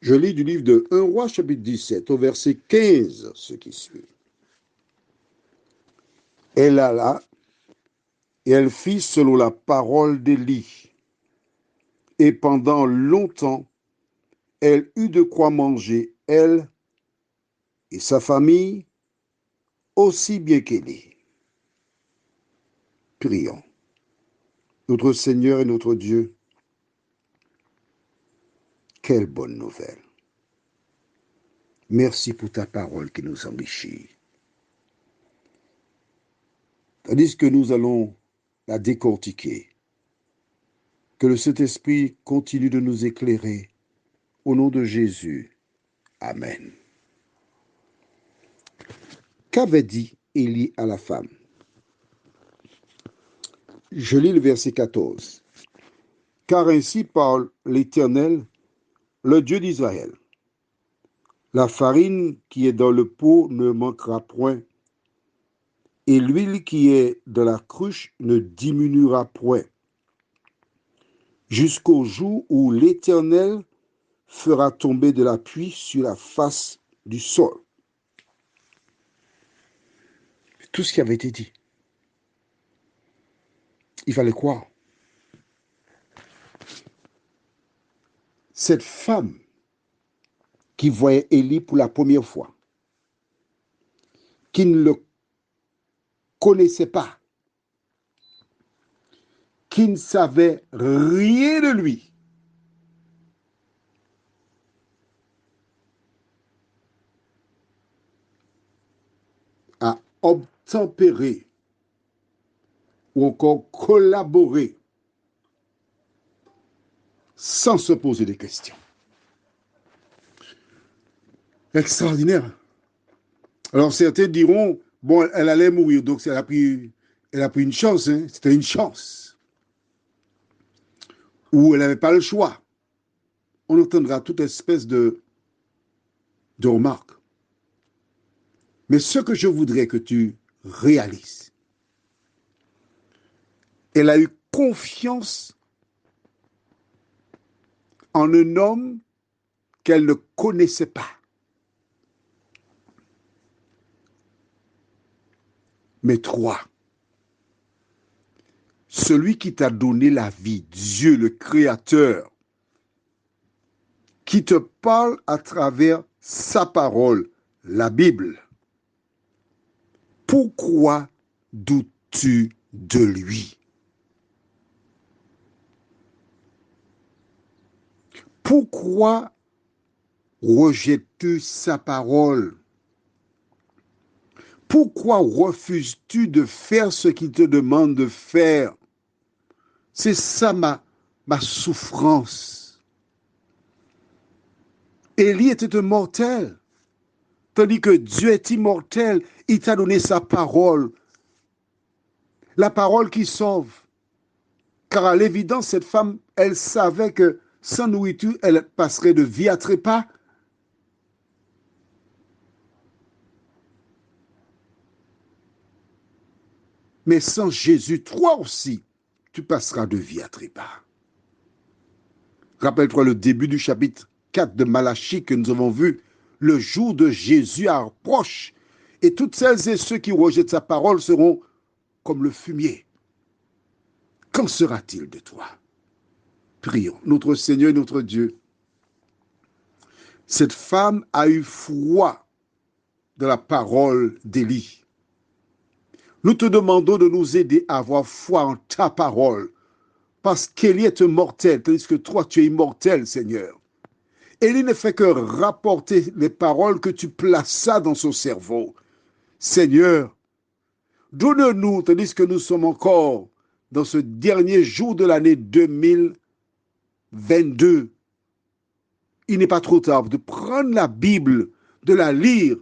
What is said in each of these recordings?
Je lis du livre de 1 Roi, chapitre 17, au verset 15, ce qui suit. Elle alla et elle fit selon la parole d'Élie. Et pendant longtemps, elle eut de quoi manger, elle et sa famille, aussi bien qu'Élie. Prions. Notre Seigneur et notre Dieu, quelle bonne nouvelle. Merci pour ta parole qui nous enrichit. Tandis que nous allons la décortiquer, que le Saint-Esprit continue de nous éclairer. Au nom de Jésus. Amen. Qu'avait dit Élie à la femme? Je lis le verset 14. Car ainsi parle l'Éternel, le Dieu d'Israël. La farine qui est dans le pot ne manquera point, et l'huile qui est dans la cruche ne diminuera point, jusqu'au jour où l'Éternel fera tomber de la pluie sur la face du sol. Tout ce qui avait été dit. Il fallait croire. Cette femme qui voyait Élie pour la première fois, qui ne le connaissait pas, qui ne savait rien de lui, a obtempéré ou encore collaboré sans se poser des questions. Extraordinaire. Alors certains diront, bon, elle allait mourir, donc elle a pris une chance, hein? C'était une chance. Ou elle n'avait pas le choix. On entendra toute espèce de remarques. Mais ce que je voudrais que tu réalises, elle a eu confiance en un homme qu'elle ne connaissait pas. Mais toi, celui qui t'a donné la vie, Dieu le Créateur, qui te parle à travers sa parole, la Bible, pourquoi doutes-tu de lui? Pourquoi rejettes-tu sa parole? Pourquoi refuses-tu de faire ce qu'il te demande de faire? C'est ça ma souffrance. Élie était un mortel, tandis que Dieu est immortel. Il t'a donné sa parole, la parole qui sauve. Car à l'évidence, cette femme, elle savait que sans nourriture, elle passerait de vie à trépas. Mais sans Jésus, toi aussi, tu passeras de vie à trépas. Rappelle-toi le début du chapitre 4 de Malachie que nous avons vu. Le jour de Jésus approche et toutes celles et ceux qui rejettent sa parole seront comme le fumier. Qu'en sera-t-il de toi? Prions. Notre Seigneur et notre Dieu, cette femme a eu foi de la parole d'Élie. Nous te demandons de nous aider à avoir foi en ta parole, parce qu'Élie est mortel, tandis que toi, tu es immortel, Seigneur. Élie ne fait que rapporter les paroles que tu plaças dans son cerveau. Seigneur, donne-nous, tandis que nous sommes encore dans ce dernier jour de l'année 2022, il n'est pas trop tard de prendre la Bible, de la lire,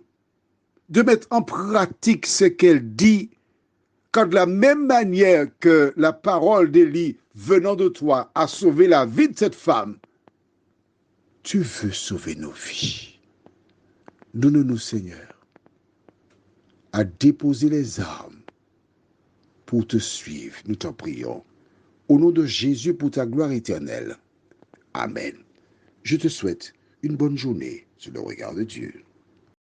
de mettre en pratique ce qu'elle dit, car de la même manière que la parole d'Élie venant de toi a sauvé la vie de cette femme, tu veux sauver nos vies. Donne-nous, Seigneur, à déposer les armes pour te suivre. Nous t'en prions. Au nom de Jésus, pour ta gloire éternelle. Amen. Je te souhaite une bonne journée sur le regard de Dieu.